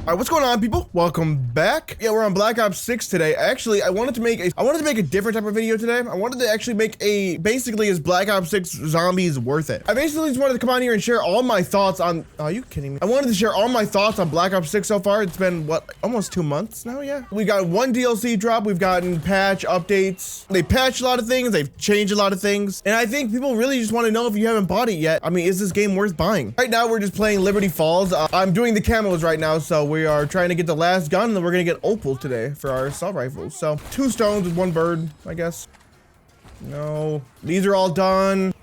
All right, what's going on, people? Welcome back. Yeah, we're on Black Ops 6 today. Actually, I wanted to make a different type of video today. I wanted to actually make basically is Black Ops 6 zombies worth it? I basically just wanted to come on here and share all my thoughts on, are you kidding me? I wanted to share all my thoughts on Black Ops 6 so far. It's been what, almost 2 months now, yeah? We got one DLC drop. We've gotten patch updates. They patched a lot of things. They've changed a lot of things. And I think people really just want to know if you haven't bought it yet. I mean, is this game worth buying? Right now, we're just playing Liberty Falls. I'm doing the camos right now, so we are trying to get the last gun, and then we're gonna get OPAL today for our assault rifles. So 2 stones with 1 bird, I guess. No, these are all done.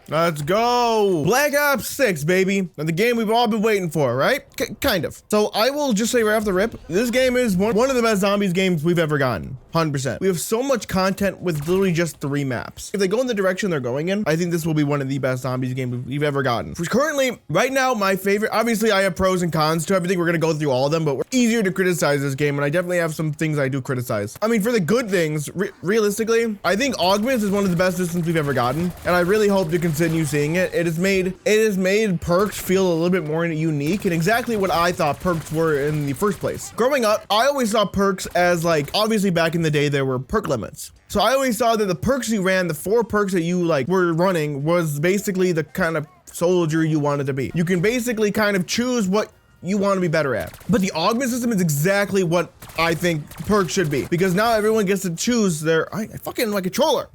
Let's go. Black Ops 6, baby. Now, the game we've all been waiting for, right? Kind of. So I will just say right off the rip, this game is one of the best zombies games we've ever gotten. 100%. We have so much content with literally just 3 maps. If they go in the direction they're going in, I think this will be one of the best zombies games we've ever gotten. Currently, right now, my favorite, obviously I have pros and cons to everything. We're gonna go through all of them, but we're easier to criticize this game, and I definitely have some things I do criticize. I mean, for the good things, realistically, I think augments is one of the best systems we've ever gotten, and I really hope to continue seeing it. It has made perks feel a little bit more unique and exactly what I thought perks were in the first place. Growing up, I always saw perks as, like, obviously back in the day there were perk limits. So I always saw that the perks you ran, the 4 perks that you like were running, was basically the kind of soldier you wanted to be. You can basically kind of choose what you want to be better at. But the augment system is exactly what I think perks should be, because now everyone gets to choose their, I fucking like a controller.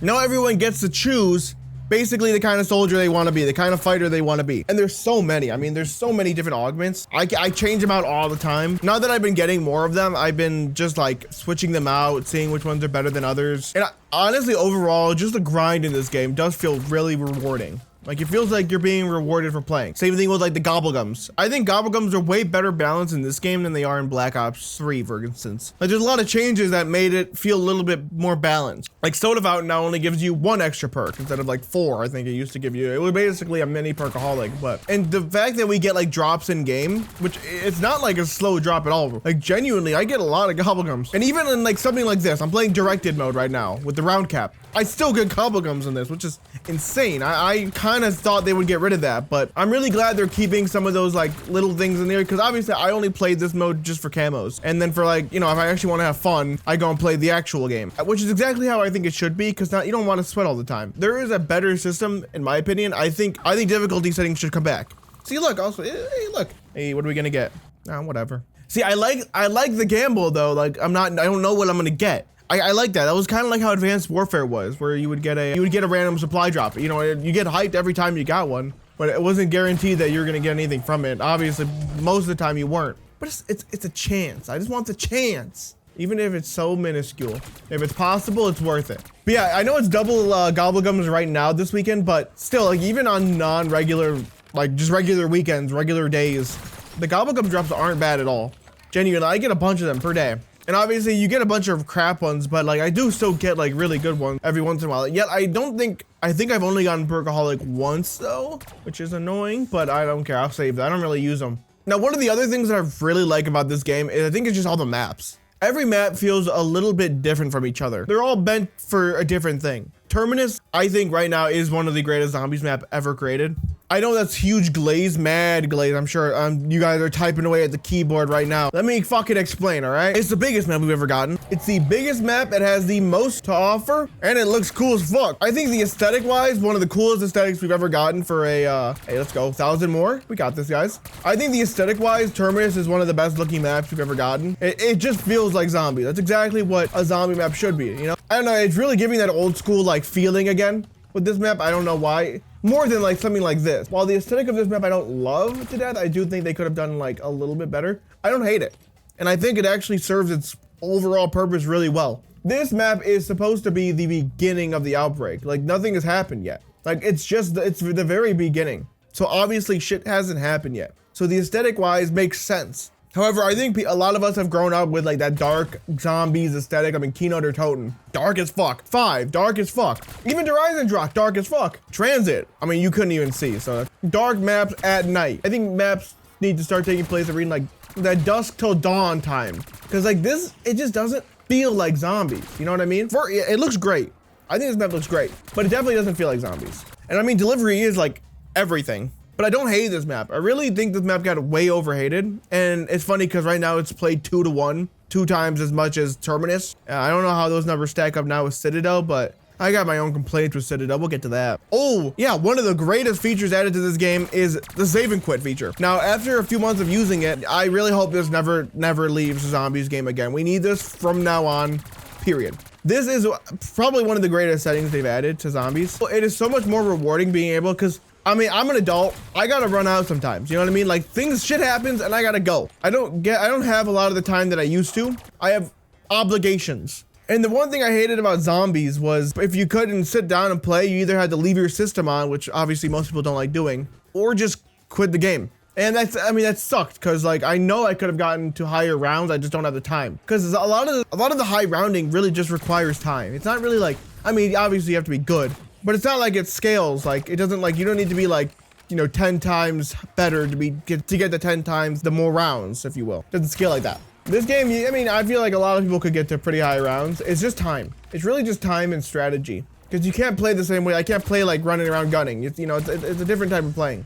Now everyone gets to choose basically the kind of soldier they want to be, the kind of fighter they want to be. And there's so many. I mean, there's so many different augments. I change them out all the time. Now that I've been getting more of them, I've been just like switching them out, seeing which ones are better than others. And honestly, overall, just the grind in this game does feel really rewarding. Like, it feels like you're being rewarded for playing. Same thing with like the gobblegums. I think gobblegums are way better balanced in this game than they are in Black Ops 3, for instance. Like, there's a lot of changes that made it feel a little bit more balanced. Like, Soda Fountain now only gives you 1 extra perk instead of like 4, I think it used to give you. It was basically a mini perkaholic, but, and the fact that we get like drops in game, which it's not like a slow drop at all. Like, genuinely, I get a lot of gobblegums. And even in like something like this, I'm playing directed mode right now with the round cap. I still get gobblegums in this, which is insane. I kind of thought they would get rid of that, but I'm really glad they're keeping some of those like little things in there, because obviously I only played this mode just for camos, and then for like, you know, if I actually want to have fun, I go and play the actual game, which is exactly how I think it should be, because now you don't want to sweat all the time. There is a better system, in my opinion. I think difficulty settings should come back. See, look, also, hey, look, hey, what are we gonna get? Whatever. See, I like the gamble though. Like, I don't know what I'm gonna get. I like that. That was kind of like how Advanced Warfare was, where you would get a random supply drop. You know, you get hyped every time you got one, but it wasn't guaranteed that you're gonna get anything from it. Obviously, most of the time you weren't. But it's a chance. I just want the chance, even if it's so minuscule. If it's possible, it's worth it. But yeah, I know it's double gobblegums right now this weekend, but still, like, even on non-regular, like just regular weekends, regular days, the gobblegum drops aren't bad at all. Genuinely, I get a bunch of them per day. And obviously you get a bunch of crap ones, but like I do still get like really good ones every once in a while. Yet I think I've only gotten perkaholic once though, which is annoying, but I don't care. I'll save that. I don't really use them. Now, one of the other things that I really like about this game is I think it's just all the maps. Every map feels a little bit different from each other. They're all bent for a different thing. Terminus, I think right now is one of the greatest zombies map ever created. I know that's huge glaze, mad glaze. I'm sure you guys are typing away at the keyboard right now. Let me fucking explain, all right? It's the biggest map we've ever gotten. It's the biggest map. It has the most to offer, and it looks cool as fuck. I think the aesthetic-wise, one of the coolest aesthetics we've ever gotten for a, hey, let's go, 1,000 more. We got this, guys. I think the aesthetic-wise, Terminus is one of the best looking maps we've ever gotten. It just feels like zombie. That's exactly what a zombie map should be, you know? I don't know, it's really giving that old school, like, feeling again with this map. I don't know why. More than like something like this. While the aesthetic of this map I don't love to death, I do think they could have done like a little bit better. I don't hate it. And I think it actually serves its overall purpose really well. This map is supposed to be the beginning of the outbreak. Like, nothing has happened yet. Like, it's the very beginning. So obviously shit hasn't happened yet. So the aesthetic wise makes sense. However, I think a lot of us have grown up with like that dark zombies aesthetic. I mean, Keynote or Totem, dark as fuck. 5, dark as fuck. Even Horizon Rock, dark as fuck. Transit, I mean, you couldn't even see. So dark maps at night. I think maps need to start taking place around like that dusk till dawn time. Cause like this, it just doesn't feel like zombies. You know what I mean? It looks great. I think this map looks great, but it definitely doesn't feel like zombies. And I mean, delivery is like everything. but I don't hate this map. I really think this map got way overhated. And it's funny because right now it's played 2-to-1, 2 times as much as Terminus. I don't know how those numbers stack up now with Citadel, but I got my own complaints with Citadel. We'll get to that. Oh, yeah, one of the greatest features added to this game is the save and quit feature. Now, after a few months of using it, I really hope this never leaves a zombies game again. We need this from now on, period. This is probably one of the greatest settings they've added to zombies. It is so much more rewarding being able, because I mean, I'm an adult. I gotta run out sometimes. You know what I mean? Like shit happens and I gotta go. I don't have a lot of the time that I used to. I have obligations. And the one thing I hated about zombies was if you couldn't sit down and play, you either had to leave your system on, which obviously most people don't like doing, or just quit the game. And that sucked because like I know I could have gotten to higher rounds, I just don't have the time. Because a lot of the high rounding really just requires time. It's not really like, I mean, obviously you have to be good, but it's not like it scales. Like it doesn't, like, you don't need to be like, you know, 10 times better to get the 10 times the more rounds, if you will. It doesn't scale like that. This game, I mean, I feel like a lot of people could get to pretty high rounds. It's just time. It's really just time and strategy. Because you can't play the same way. I can't play like running around gunning. It's, you know, it's a different type of playing.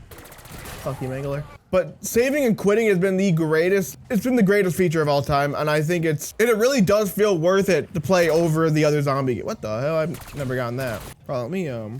Fuck you, Mangler. But saving and quitting has been the greatest. It's been the greatest feature of all time. And I think it really does feel worth it to play over the other zombie game. What the hell? I've never gotten that. Oh, let me, oh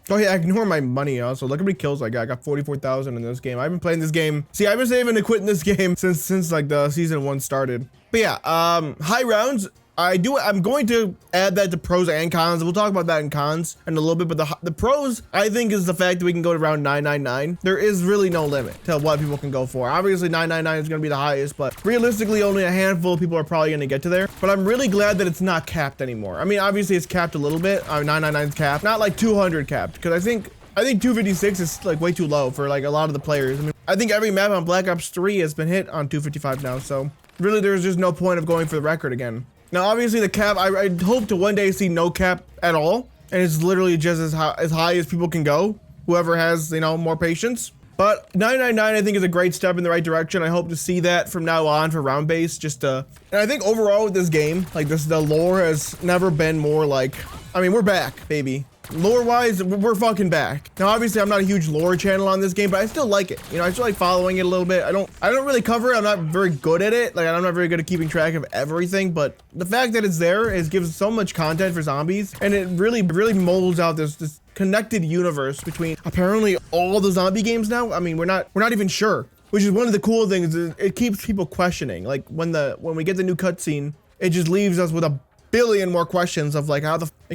yeah, ignore my money also. Look how many kills I got. I got 44,000 in this game. I've been playing this game. See, I've been saving to quit in this game since like the season 1 started. But yeah, high rounds. I'm going to add that to pros and cons. We'll talk about that in cons in a little bit, but the pros, I think, is the fact that we can go to round 999. There is really no limit to what people can go for. Obviously 999 is going to be the highest, but realistically only a handful of people are probably going to get to there. But I'm really glad that it's not capped anymore. I mean, obviously it's capped a little bit. 999 is capped, not like 200 capped, because I think 256 is like way too low for like a lot of the players. I mean, I think every map on Black Ops 3 has been hit on 255 now, so really there's just no point of going for the record again. Now, obviously the cap, I hope to one day see no cap at all, and it's literally just as high as people can go, whoever has, you know, more patience. But 999 I think is a great step in the right direction. I hope to see that from now on for round base, and I think overall with this game, like the lore has never been more like, I mean, we're back, baby. Lore wise, we're fucking back. Now, obviously I'm not a huge lore channel on this game, but I still like it. You know, I still like following it a little bit. I don't really cover it. I'm not very good at it. Like, I'm not very good at keeping track of everything, but the fact that it's there gives so much content for zombies, and it really molds out this connected universe between apparently all the zombie games now. I mean, we're not even sure, which is one of the cool things. Is it keeps people questioning. Like when we get the new cutscene, it just leaves us with a billion more questions of like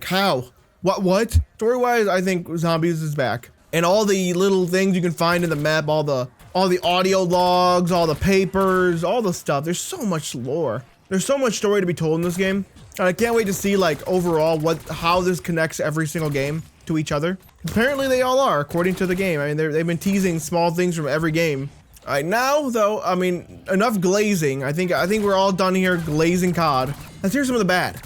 how. What? Story-wise, I think Zombies is back. And all the little things you can find in the map, all the audio logs, all the papers, all the stuff. There's so much lore. There's so much story to be told in this game. And I can't wait to see like overall how this connects every single game to each other. Apparently they all are, according to the game. I mean, they've been teasing small things from every game. All right, now though, I mean, enough glazing. I think we're all done here glazing COD. Let's hear some of the bad.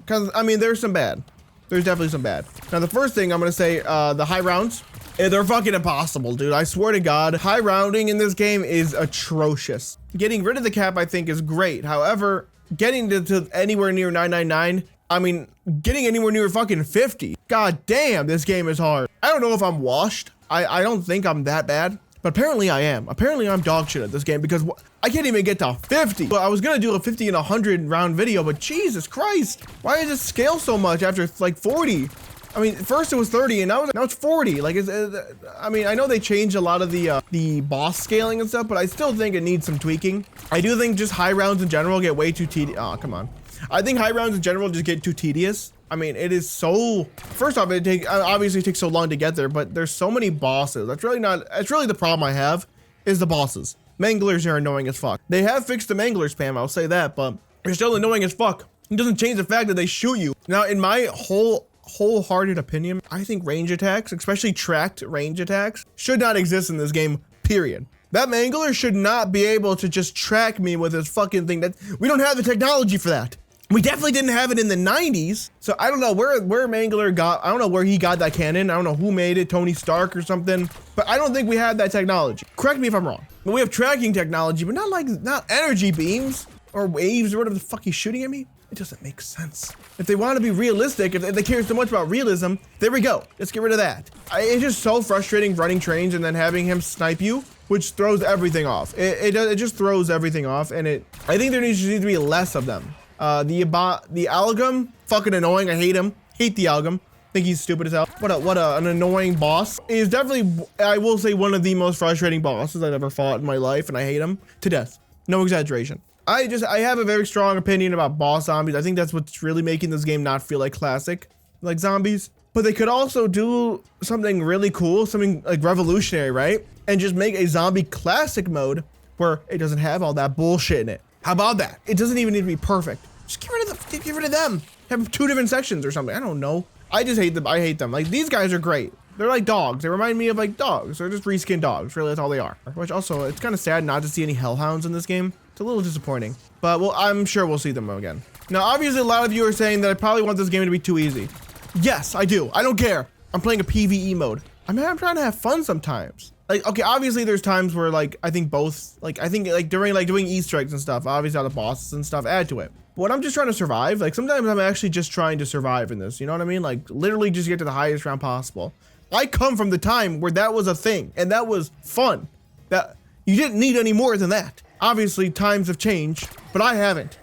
Cause I mean, there's some bad. There's definitely some bad. Now, the first thing I'm gonna say, the high rounds, they're fucking impossible, dude. I swear to God, high rounding in this game is atrocious. Getting rid of the cap, I think, is great. However, getting to anywhere near 999, I mean, getting anywhere near fucking 50. God damn, this game is hard. I don't know if I'm washed. I don't think I'm that bad. But apparently I am. Apparently I'm dog shit at this game because I can't even get to 50. But I was gonna do a 50 and 100 round video, but Jesus Christ. Why does it scale so much after like 40? I mean, first it was 30 and now it's 40. Like, I mean, I know they changed a lot of the boss scaling and stuff, but I still think it needs some tweaking. I do think just high rounds in general get way too tedious. Oh, come on. I think high rounds in general just get too tedious. I mean, it is so, first off, obviously it takes so long to get there, but there's so many bosses. That's really the problem I have is the bosses. Manglers are annoying as fuck. They have fixed the mangler spam, I'll say that, but they're still annoying as fuck. It doesn't change the fact that they shoot you. Now, in my wholehearted opinion, I think range attacks, especially tracked range attacks, should not exist in this game, period. That mangler should not be able to just track me with his fucking thing. We don't have the technology for that. We definitely didn't have it in the 90s. So I don't know where Mangler got, I don't know where he got that cannon. I don't know who made it, Tony Stark or something, but I don't think we had that technology. Correct me if I'm wrong. But we have tracking technology, but not energy beams or waves or whatever the fuck he's shooting at me. It doesn't make sense. If they want to be realistic, if they care so much about realism, there we go. Let's get rid of that. It's just so frustrating running trains and then having him snipe you, which throws everything off. It just throws everything off, and I think there needs to be less of them. The Algum, fucking annoying. I hate him. Hate the Algum. Think he's stupid as hell. What an annoying boss. He's definitely, I will say, one of the most frustrating bosses I've ever fought in my life, and I hate him to death. No exaggeration. I have a very strong opinion about boss zombies. I think that's what's really making this game not feel like classic, like zombies. But they could also do something really cool, something like revolutionary, right? And just make a zombie classic mode where it doesn't have all that bullshit in it. How about that? It doesn't even need to be perfect. Just get rid of them. Have 2 different sections or something. I don't know. I just hate them. I hate them. Like, these guys are great. They're like dogs. They remind me of like dogs. They're just reskinned dogs. Really, that's all they are. Which also, it's kind of sad not to see any hellhounds in this game. It's a little disappointing, but well, I'm sure we'll see them again. Now, obviously, a lot of you are saying that I probably want this game to be too easy. Yes, I do. I don't care. I'm playing a PvE mode. I'm trying to have fun sometimes. Like, okay, obviously there's times where like, I think during like doing Easter eggs and stuff, obviously all the bosses and stuff add to it. But when I'm just trying to survive, like sometimes I'm actually just trying to survive in this, you know what I mean? Like literally just get to the highest round possible. I come from the time where that was a thing and that was fun. That you didn't need any more than that. Obviously times have changed, but I haven't.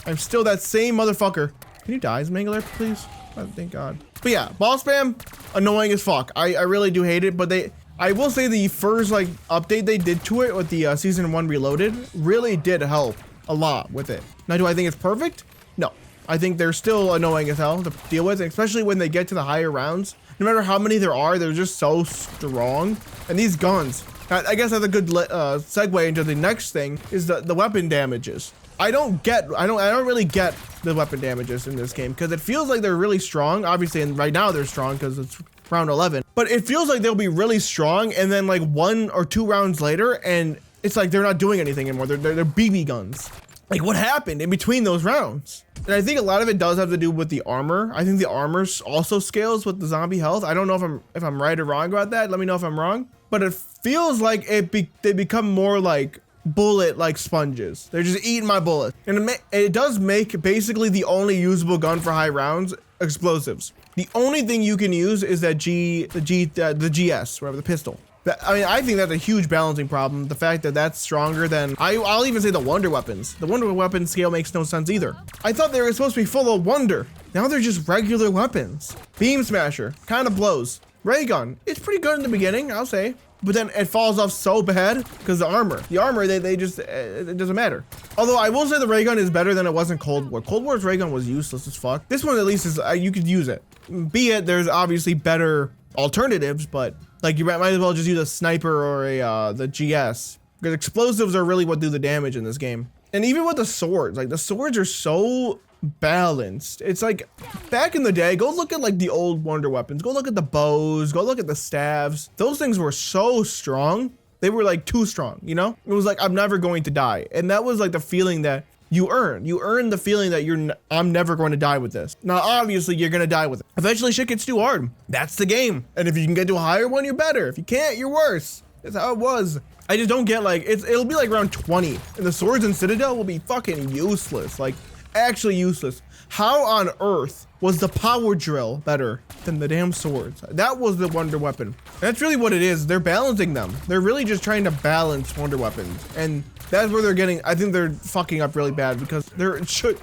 I'm still that same motherfucker. Can you die, Mangler, please? Oh, thank God. But yeah, boss spam, annoying as fuck. I really do hate it, but I will say the first like update they did to it with the season 1 reloaded really did help a lot with it. Now, do I think it's perfect? No. I think they're still annoying as hell to deal with, especially when they get to the higher rounds. No matter how many there are, they're just so strong. And these guns, I guess that's a good segue into the next thing, is the weapon damages. I don't really get the weapon damages in this game because it feels like they're really strong. Obviously, and right now they're strong because it's round 11. But it feels like they'll be really strong, and then like 1 or 2 rounds later, and it's like they're not doing anything anymore. They're BB guns. Like, what happened in between those rounds? And I think a lot of it does have to do with the armor. I think the armor also scales with the zombie health. I don't know if I'm right or wrong about that. Let me know if I'm wrong. But it feels like they become more like bullet like sponges. They're just eating my bullets. And it does make basically the only usable gun for high rounds explosives. The only thing you can use is that the GS, whatever, the pistol. I mean, I think that's a huge balancing problem. The fact that that's stronger than, I'll even say the wonder weapons. The wonder weapon scale makes no sense either. I thought they were supposed to be full of wonder. Now they're just regular weapons. Beam Smasher, kind of blows. Ray Gun, it's pretty good in the beginning, I'll say. But then it falls off so bad because the armor, they just, it doesn't matter. Although I will say the ray gun is better than it was in Cold War. Cold War's ray gun was useless as fuck. This one at least is, you could use it. Be it, there's obviously better alternatives, but like you might as well just use a sniper or the GS. Because explosives are really what do the damage in this game. And even with the swords, like the swords are so balanced. It's like back in the day, go look at like the old wonder weapons, go look at the bows, go look at the staves. Those things were so strong. They were like too strong, you know? It was like, I'm never going to die. And that was like the feeling that you earn the feeling that I'm never going to die with this. Now, obviously you're going to die with it. Eventually shit gets too hard. That's the game. And if you can get to a higher one, you're better. If you can't, you're worse. That's how it was. I just don't get like, it'll be like around 20 and the swords in Citadel will be fucking useless. Like, actually useless. How on earth was the power drill better than the damn swords? That was the wonder weapon. That's really what it is. They're balancing them. They're really just trying to balance wonder weapons. And that's where they're getting, I think they're fucking up really bad because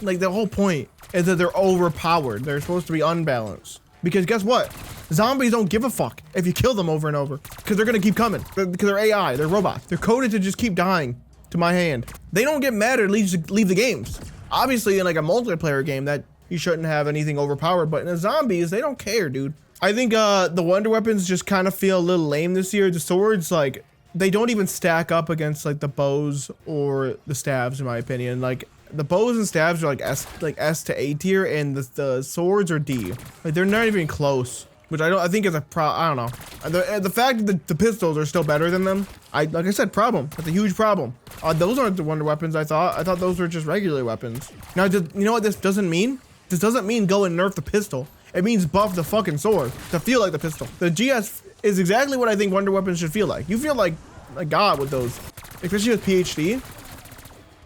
like the whole point is that they're overpowered. They're supposed to be unbalanced. Because guess what? Zombies don't give a fuck if you kill them over and over because they're gonna keep coming because they're AI, they're robots. They're coded to just keep dying to my hand. They don't get mad or leave the games. Obviously, in like a multiplayer game, that you shouldn't have anything overpowered, but in the zombies, they don't care, dude. I think the wonder weapons just kind of feel a little lame this year. The swords, like, they don't even stack up against like the bows or the staves, in my opinion. Like, the bows and staves are like S to A tier, and the swords are D. Like, they're not even close. Which I think is a I don't know. The fact that the pistols are still better than them, like I said, problem. That's a huge problem. Those aren't the wonder weapons I thought. I thought those were just regular weapons. Now, you know what this doesn't mean? This doesn't mean go and nerf the pistol. It means buff the fucking sword to feel like the pistol. The GS is exactly what I think wonder weapons should feel like. You feel like a god with those, especially with PhD.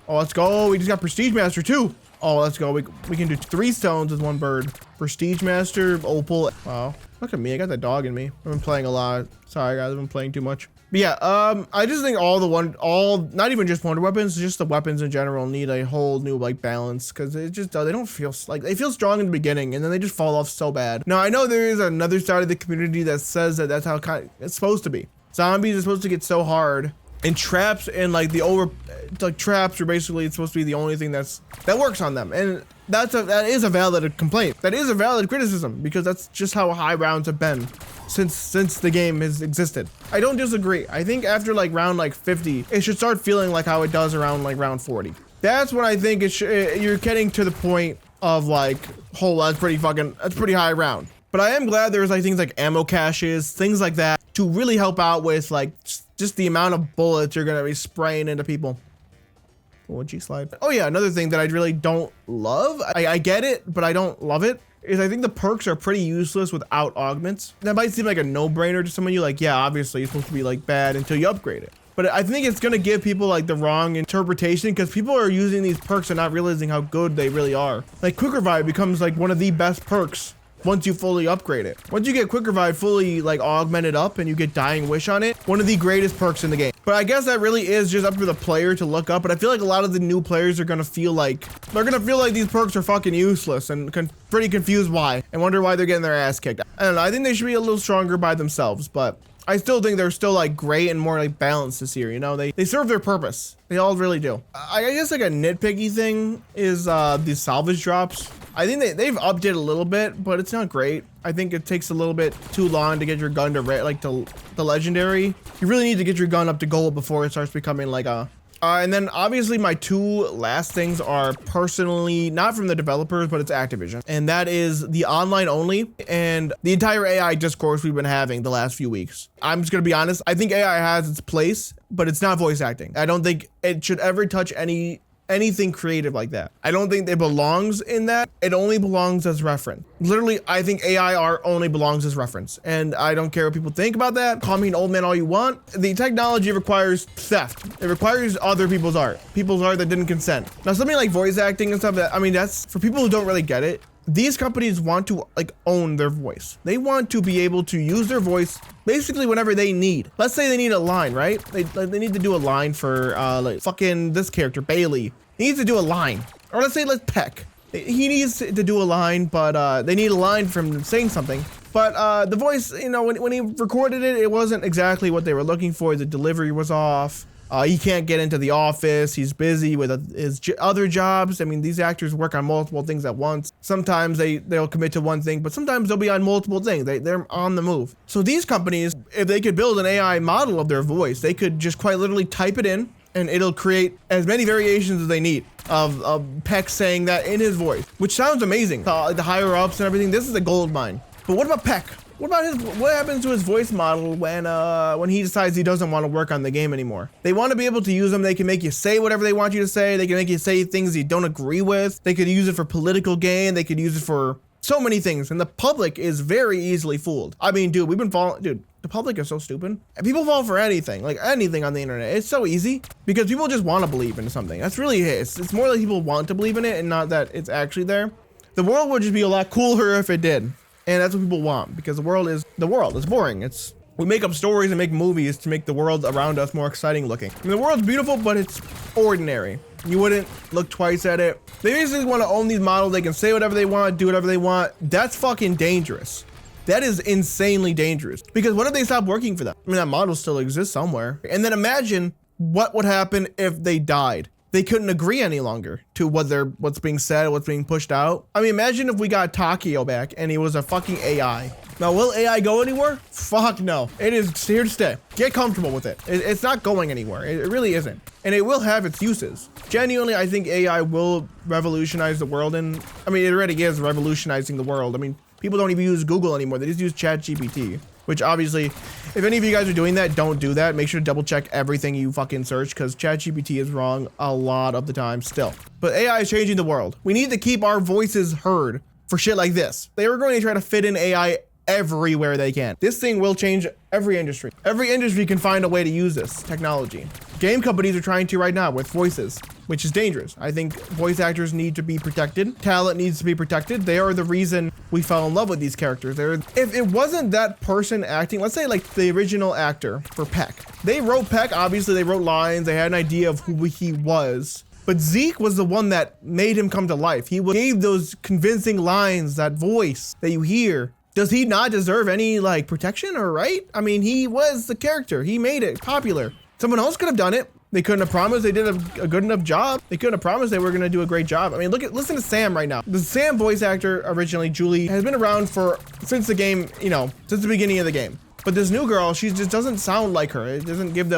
Oh, let's go. We just got Prestige Master too. Oh, let's go. We can do 3 stones with 1 bird. Prestige Master, Opal. Wow. Look at me. I got the dog in me. I've been playing a lot. Sorry, guys. I've been playing too much. But yeah, I just think not even just wonder weapons, just the weapons in general need a whole new like balance, because it just they don't feel like they feel strong in the beginning and then they just fall off so bad. Now I know there is another side of the community that says that that's how it's supposed to be. Zombies are supposed to get so hard, and traps and like traps are basically supposed to be the only thing that works on them, and that is a valid complaint. That is a valid criticism, because that's just how high rounds have been since the game has existed. I don't disagree. I think after like round like 50, it should start feeling like how it does around like round 40. That's when I think you're getting to the point of like, oh, that's pretty high round. But I am glad there's like things like ammo caches, things like that, to really help out with like just the amount of bullets you're gonna be spraying into people. Oh, G-slide. Oh yeah, another thing that I really don't love, I get it, but I don't love it, is I think the perks are pretty useless without augments. That might seem like a no-brainer to some of you, like, yeah, obviously it's supposed to be like bad until you upgrade it. But I think it's gonna give people like the wrong interpretation, because people are using these perks and not realizing how good they really are. Like Quick Revive becomes like one of the best perks once you fully upgrade it. Once you get Quick Revive fully like augmented up and you get Dying Wish on it, one of the greatest perks in the game. But I guess that really is just up to the player to look up. But I feel like a lot of the new players are gonna feel like these perks are fucking useless and pretty confused why, and wonder why they're getting their ass kicked. I don't know, I think they should be a little stronger by themselves, but I still think they're still like great and more like balanced this year, you know? They serve their purpose. They all really do. I guess like a nitpicky thing is the salvage drops. I think they've upped it a little bit, but it's not great. I think it takes a little bit too long to get your gun to the legendary. You really need to get your gun up to gold before it starts becoming like a... and then obviously my 2 last things are personally not from the developers, but it's Activision. And that is the online only and the entire AI discourse we've been having the last few weeks. I'm just gonna be honest. I think AI has its place, but it's not voice acting. I don't think it should ever touch anything creative like that. I don't think it belongs in that. It only belongs as reference. Literally, I think AIR only belongs as reference. And I don't care what people think about that. Call me an old man all you want. The technology requires theft. It requires other people's art that didn't consent. Now, something like voice acting and stuff, that, I mean, that's for people who don't really get it. These companies want to like own their voice. They want to be able to use their voice basically whenever they need. Let's say they need a line, right? They need to do a line for like fucking this character, Bailey. He needs to do a line. Or let's say let's Peck. He needs to do a line, but they need a line from saying something. But the voice, you know, when he recorded it, it wasn't exactly what they were looking for. The delivery was off. He can't get into the office. He's busy with his other jobs. I mean, these actors work on multiple things at once. Sometimes they'll commit to one thing, but sometimes they'll be on multiple things. They're on the move. So these companies, if they could build an AI model of their voice, they could just quite literally type it in, and it'll create as many variations as they need of Peck saying that in his voice, which sounds amazing. The higher ups and everything, this is a gold mine. But what about Peck? What happens to his voice model when he decides he doesn't want to work on the game anymore? They want to be able to use them. They can make you say whatever they want you to say. They can make you say things you don't agree with. They could use it for political gain. They could use it for so many things. And the public is very easily fooled. I mean, dude, the public is so stupid. And people fall for anything, like anything on the internet. It's so easy because people just want to believe in something. That's really it. It's more like people want to believe in it and not that it's actually there. The world would just be a lot cooler if it did. And that's what people want, because the world is boring. We make up stories and make movies to make the world around us more exciting looking. I mean, the world's beautiful, but it's ordinary. You wouldn't look twice at it. They basically want to own these models. They can say whatever they want, do whatever they want. That's fucking dangerous. That is insanely dangerous, because what if they stop working for them? I mean, that model still exists somewhere. And then imagine what would happen if they died. They couldn't agree any longer to what's being said, what's being pushed out. I mean, imagine if we got Takio back and he was a fucking AI. Now, will AI go anywhere? Fuck no. It is here to stay. Get comfortable with it. It's not going anywhere. It really isn't. And it will have its uses. Genuinely, I think AI will revolutionize the world. And I mean, it already is revolutionizing the world. I mean, people don't even use Google anymore. They just use ChatGPT. Which obviously, if any of you guys are doing that, don't do that. Make sure to double check everything you fucking search, because ChatGPT is wrong a lot of the time still. But AI is changing the world. We need to keep our voices heard for shit like this. They are going to try to fit in AI everywhere they can. This thing will change every industry. Every industry can find a way to use this technology. Game companies are trying to right now with voices. which is dangerous. I think voice actors need to be protected. Talent needs to be protected. They are the reason we fell in love with these characters. If it wasn't that person acting, let's say like the original actor for Peck, they wrote Peck, obviously they wrote lines, they had an idea of who he was. But Zeke was the one that made him come to life. He gave those convincing lines, that voice that you hear. Does he not deserve any like protection or right? I mean, he was the character. He made it popular. Someone else could have done it. They couldn't have promised they did a good enough job. They couldn't have promised they were gonna do a great job. I mean, listen to Sam right now. The Sam voice actor originally, Julie, has been around since the game, you know, since the beginning of the game. But this new girl, she just doesn't sound like her. It doesn't give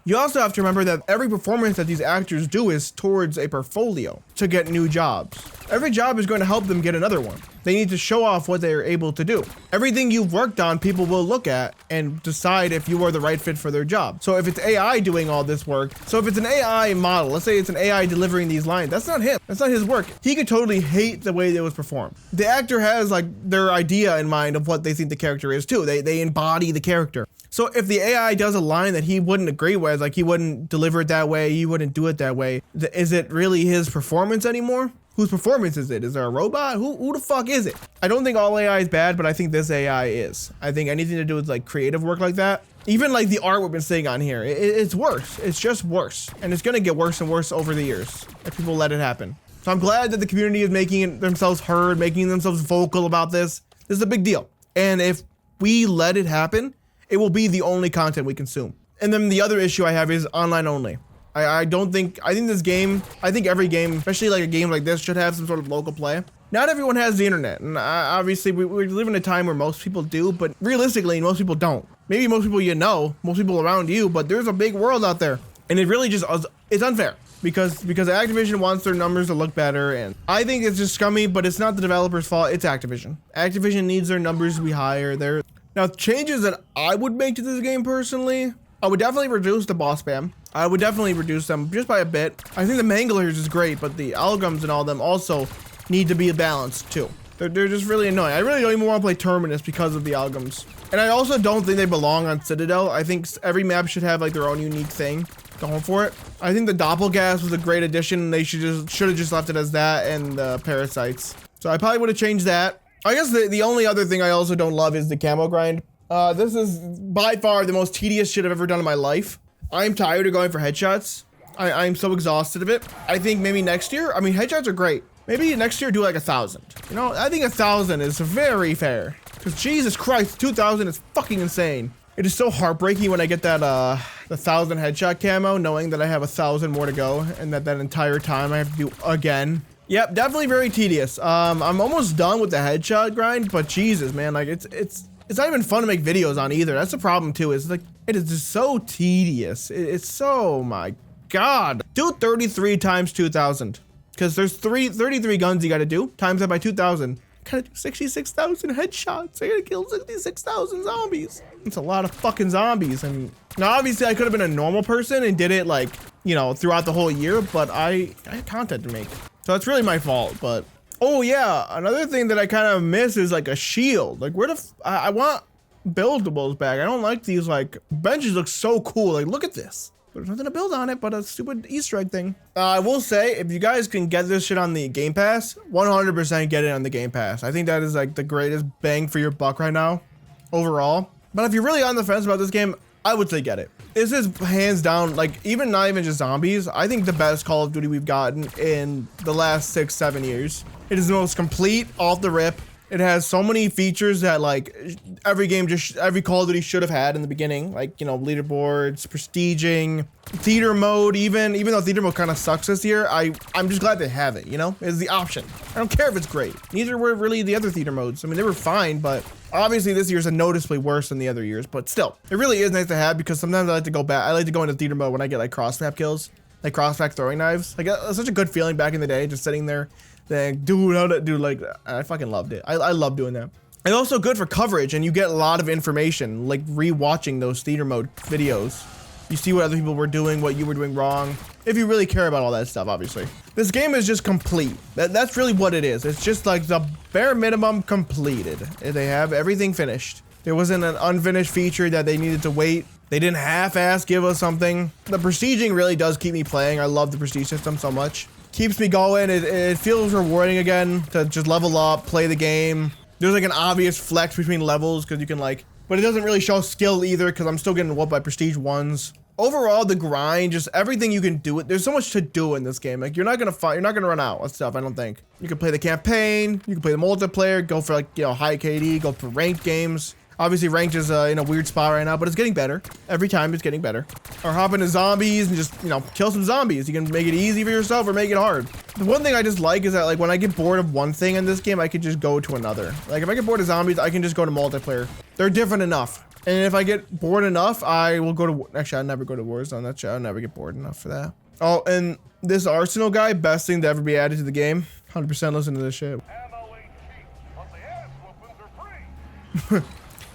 you also have to remember that every performance that these actors do is towards a portfolio to get new jobs. Every job is going to help them get another one. They need to show off what they're able to do. Everything you've worked on, people will look at and decide if you are the right fit for their job. So if it's AI doing all this work, so if it's an AI model, let's say it's an AI delivering these lines, that's not him. That's not his work. He could totally hate the way it was performed. The actor has like their idea in mind of what they think the character is too. They embody the character. So if the AI does a line that he wouldn't agree with, like he wouldn't deliver it that way, he wouldn't do it that way, is it really his performance anymore? Whose performance is it? Is there a robot? Who the fuck is it? I don't think all AI is bad, but I think this AI is. I think anything to do with like creative work like that, even like the art we've been seeing on here, it's worse. It's just worse. And it's gonna get worse and worse over the years if people let it happen. So I'm glad that the community is making themselves heard, making themselves vocal about this. This is a big deal. And if we let it happen, it will be the only content we consume. And then the other issue I have is online only. I think this game, I think every game, especially like a game like this, should have some sort of local play. Not everyone has the internet, and obviously we live in a time where most people do, but realistically, most people don't. Maybe most people you know, most people around you, but there's a big world out there. And it really just, it's unfair. Because Activision wants their numbers to look better, and I think it's just scummy, but it's not the developer's fault, it's Activision. Activision needs their numbers to be higher. Now, changes that I would make to this game personally, I would definitely reduce the boss spam. I would definitely reduce them just by a bit. I think the manglers is great, but the algums and all of them also need to be balanced too. They're just really annoying. I really don't even want to play Terminus because of the algums. And I also don't think they belong on Citadel. I think every map should have like their own unique thing going for it. I think the Doppelgas was a great addition. They should have just left it as that and the parasites. So I probably would have changed that. I guess the only other thing I also don't love is the camo grind. This is by far the most tedious shit I've ever done in my life. I'm tired of going for headshots. I'm so exhausted of it. I think maybe next year, I mean, headshots are great. Maybe next year do like 1,000. You know, I think 1,000 is very fair. Because Jesus Christ, 2,000 is fucking insane. It is so heartbreaking when I get that the 1,000 headshot camo, knowing that I have 1,000 more to go, and that entire time I have to do again. Yep, definitely very tedious. I'm almost done with the headshot grind, but Jesus, man, like it's not even fun to make videos on either. That's the problem too. Is like it is just so tedious. It's so, my God. Do 33 times 2,000, because there's 33 guns you got to do. Times that by 2,000. Gotta do 66,000 headshots. I gotta kill 66,000 zombies. It's a lot of fucking zombies. And now obviously I could have been a normal person and did it like, you know, throughout the whole year, but I had content to make. So it's really my fault. But oh yeah, another thing that I kind of miss is like a shield. Like where I want buildables back. I don't like these, like benches look so cool. Like look at this. There's nothing to build on it but a stupid Easter egg thing. I will say, if you guys can get this shit on the Game Pass, 100% get it on the Game Pass. I think that is like the greatest bang for your buck right now, overall. But if you're really on the fence about this game, I would say get it. This is hands down, like not even just zombies, I think the best Call of Duty we've gotten in the last 6-7 years. It is the most complete off the rip. It has so many features that like every Call of Duty should have had in the beginning, like, you know, leaderboards, prestiging, theater mode, even though theater mode kind of sucks this year, I'm just glad they have it, you know? It's the option. I don't care if it's great. Neither were really the other theater modes. I mean, they were fine, but obviously this year's noticeably worse than the other years, but still, it really is nice to have, because sometimes I like to go back. I like to go into theater mode when I get like cross-map kills, like cross-back throwing knives. Like it's such a good feeling back in the day, just sitting there. Dude, like I fucking loved it. I love doing that. And also good for coverage, and you get a lot of information, like re-watching those theater mode videos. You see what other people were doing, what you were doing wrong, if you really care about all that stuff, obviously. This game is just complete. That's really what it is. It's just like the bare minimum completed. They have everything finished. There wasn't an unfinished feature that they needed to wait They didn't half-ass give us something. The prestiging really does keep me playing. I love the prestige system so much. Keeps me going. It feels rewarding again to just level up, play the game. There's like an obvious flex between levels because you can like, but it doesn't really show skill either because I'm still getting whooped by prestige ones. Overall, the grind, just everything you can do. There's so much to do in this game. Like you're not gonna run out of stuff. I don't think. You can play the campaign. You can play the multiplayer. Go for like high KD. Go for ranked games. Obviously, ranked is in a weird spot right now, but it's getting better. Every time it's getting better. Or hop into zombies and just, kill some zombies. You can make it easy for yourself or make it hard. The one thing I just like is that, like, when I get bored of one thing in this game, I can just go to another. Like, if I get bored of zombies, I can just go to multiplayer. They're different enough. And if I get bored enough, I will go to... Actually, I'll never go to Warzone. I'll never get bored enough for that. Oh, and this Arsenal guy, best thing to ever be added to the game. 100% listen to this shit.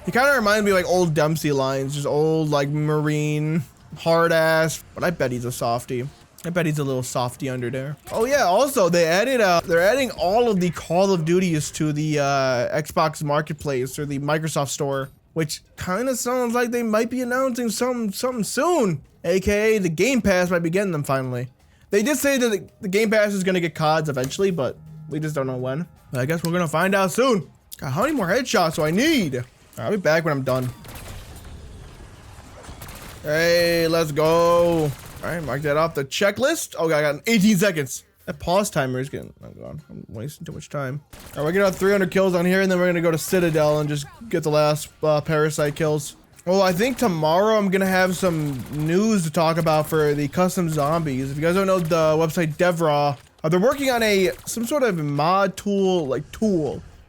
He kind of reminds me of like old Dempsey lines, just old like Marine, hard ass. But I bet he's a softie. I bet he's a little softie under there. Oh yeah, also they added, they're adding all of the Call of Duties to the Xbox Marketplace or the Microsoft Store, which kind of sounds like they might be announcing something soon. AKA the Game Pass might be getting them finally. They did say that the Game Pass is gonna get CODs eventually, but we just don't know when. But I guess we're gonna find out soon. God, how many more headshots do I need? I'll be back when I'm done. Hey, let's go. All right, mark that off the checklist. Oh, I got 18 seconds. That pause timer is getting, oh God, I'm wasting too much time. All right, we're gonna have 300 kills on here, and then we're gonna go to Citadel and just get the last Parasite kills. Well, I think tomorrow I'm gonna have some news to talk about for the custom zombies. If you guys don't know the website DevRaw, they're working on some sort of mod tool,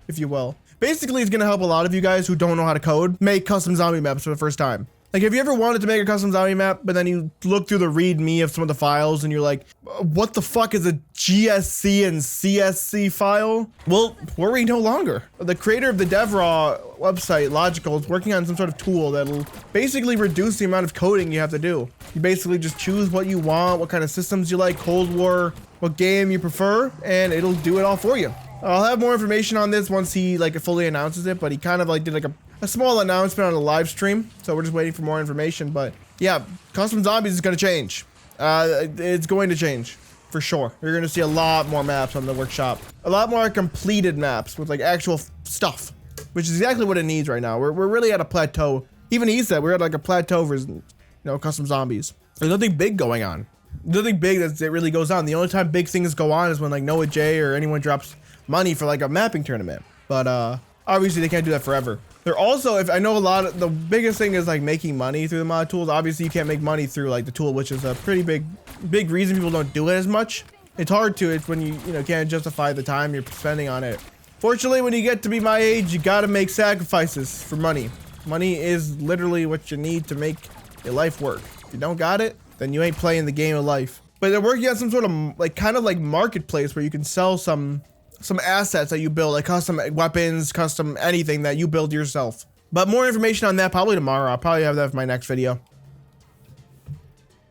if you will. Basically, it's gonna help a lot of you guys who don't know how to code make custom zombie maps for the first time. Like, have you ever wanted to make a custom zombie map, but then you look through the README of some of the files and you're like, what the fuck is a GSC and CSC file? Well, worry no longer. The creator of the DevRaw website, Logical, is working on some sort of tool that'll basically reduce the amount of coding you have to do. You basically just choose what you want, what kind of systems you like, Cold War, what game you prefer, and it'll do it all for you. I'll have more information on this once he like fully announces it, but he kind of like did like a small announcement on a live stream, so we're just waiting for more information. But yeah, custom zombies is going to change. It's going to change for sure. You're going to see a lot more maps on the workshop, a lot more completed maps with like actual stuff, which is exactly what it needs right now. We're really at a plateau. Even he said we're at like a plateau for custom zombies. There's nothing big going on. Nothing big that really goes on. The only time big things go on is when like Noah J or anyone drops money for like a mapping tournament, but obviously they can't do that forever. They're also, if I know the biggest thing is like making money through the mod tools. Obviously you can't make money through like the tool, which is a pretty big reason people don't do it as much. It's hard to, it's when you can't justify the time you're spending on it. Fortunately, when you get to be my age, you gotta make sacrifices for money. Money is literally what you need to make your life work. If you don't got it, then you ain't playing the game of life. But they're working on some sort of like kind of like marketplace where you can sell some assets that you build, like custom weapons, custom anything that you build yourself. But more information on that probably tomorrow. I'll probably have that for my next video.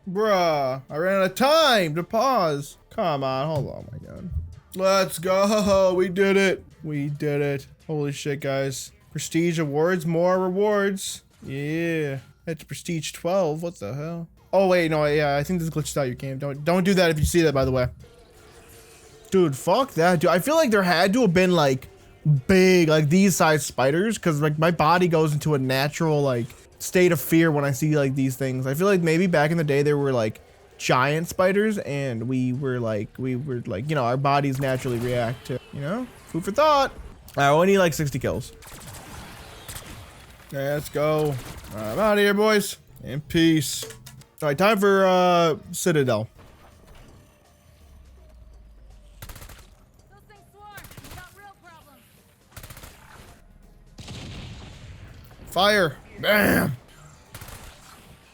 Bruh, I ran out of time to pause. Come on, hold on, my God. Let's go, we did it. We did it. Holy shit, guys. Prestige awards, more rewards. Yeah, it's prestige 12, what the hell? Oh wait, no, yeah, I think this glitched out your game. Don't do that if you see that, by the way. Dude, fuck that, dude. I feel like there had to have been like big, like these size spiders, because like my body goes into a natural like state of fear when I see like these things. I feel like maybe back in the day there were like giant spiders and we were like, our bodies naturally react to, food for thought. I only need like 60 kills. Okay, let's go. I'm out of here, boys. In peace. All right, time for Citadel. Fire! Bam!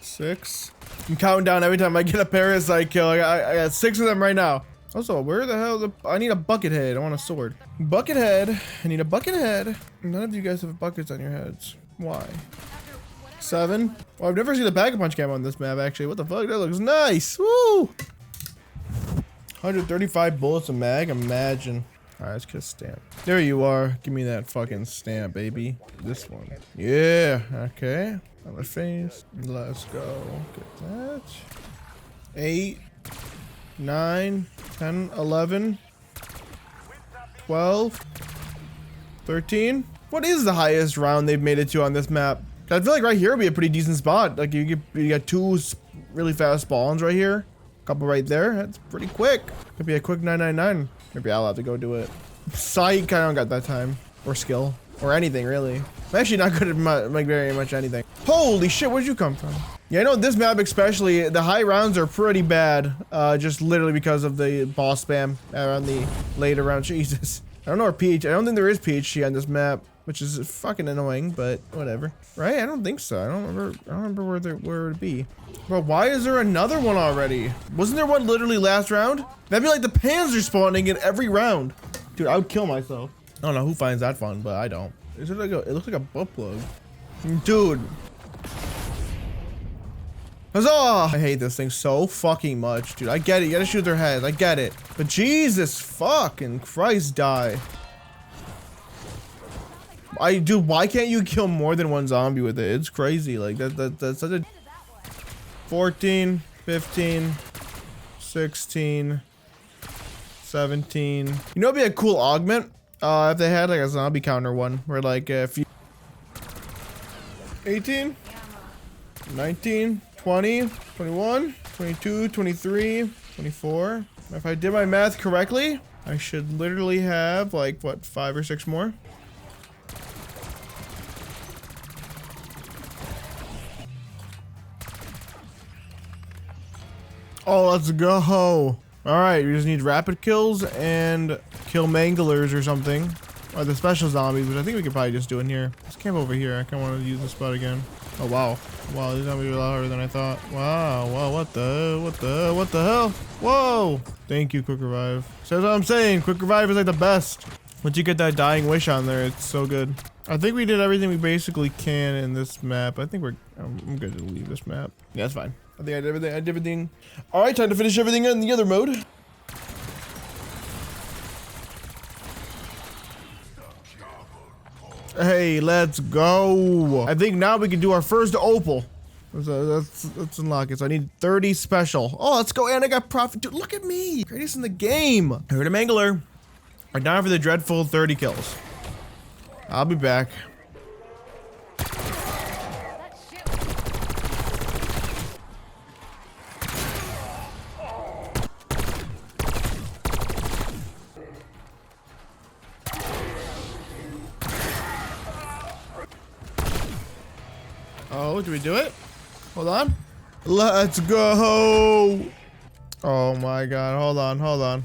6. I'm counting down every time I get a parasite kill. I got 6 of them right now. Also, where the hell I need a bucket head. I want a sword. Bucket head. I need a bucket head. None of you guys have buckets on your heads. Why? 7. Well, I've never seen the Pack-a-Punch camo on this map, actually. What the fuck? That looks nice. Woo! 135 bullets a mag. Imagine. Alright, let's get a stamp. There you are. Give me that fucking stamp, baby. This one. Yeah, okay. On my face. Let's go. Get that. 8, 9, 10, 11, 12, 13. What is the highest round they've made it to on this map? I feel like right here would be a pretty decent spot. Like you got 2 really fast spawns right here. A couple right there. That's pretty quick. Could be a quick 999. Maybe I'll have to go do it. Psych, I don't got that time. Or skill. Or anything, really. I'm actually not good at like very much anything. Holy shit, where'd you come from? Yeah, I know this map especially, the high rounds are pretty bad. Just literally because of the boss spam around the later round. Jesus. I don't know where I don't think there is PhD on this map, which is fucking annoying, but whatever. Right? I don't think so. I don't remember where it'd be. Bro, why is there another one already? Wasn't there one literally last round? That'd be like the Panzer spawning in every round. Dude, I would kill myself. I don't know who finds that fun, but I don't. Is it like it looks like a butt plug. Dude. Huzzah! I hate this thing so fucking much, dude. I get it. You gotta shoot their heads. I get it. But Jesus fucking Christ, die. Dude, why can't you kill more than one zombie with it? It's crazy. Like that's such a 14, 15, 16, 17. You know, it'd be a cool augment if they had like a zombie counter one where like if you 18, 19, 20, 21, 22, 23, 24. If I did my math correctly, I should literally have like what, 5 or 6 more. Oh, let's go. All right, we just need rapid kills and kill manglers or something. Or the special zombies, which I think we could probably just do in here. Let's camp over here. I kind of want to use this spot again. Oh, wow. Wow, these zombies are a lot harder than I thought. Wow, wow, what the hell? Whoa! Thank you, Quick Revive. So that's what I'm saying. Quick Revive is like the best. Once you get that dying wish on there, it's so good. I think we did everything we basically can in this map. I think I'm good to leave this map. Yeah, that's fine. I think I did everything. All right, time to finish everything in the other mode. Hey, let's go. I think now we can do our first opal. Let's unlock it. So I need 30 special. Oh, let's go. And I got profit. Dude, look at me. Greatest in the game. I heard a mangler. Right now for the dreadful 30 kills. I'll be back. Oh, do we do it? Hold on. Let's go. Oh my God. Hold on.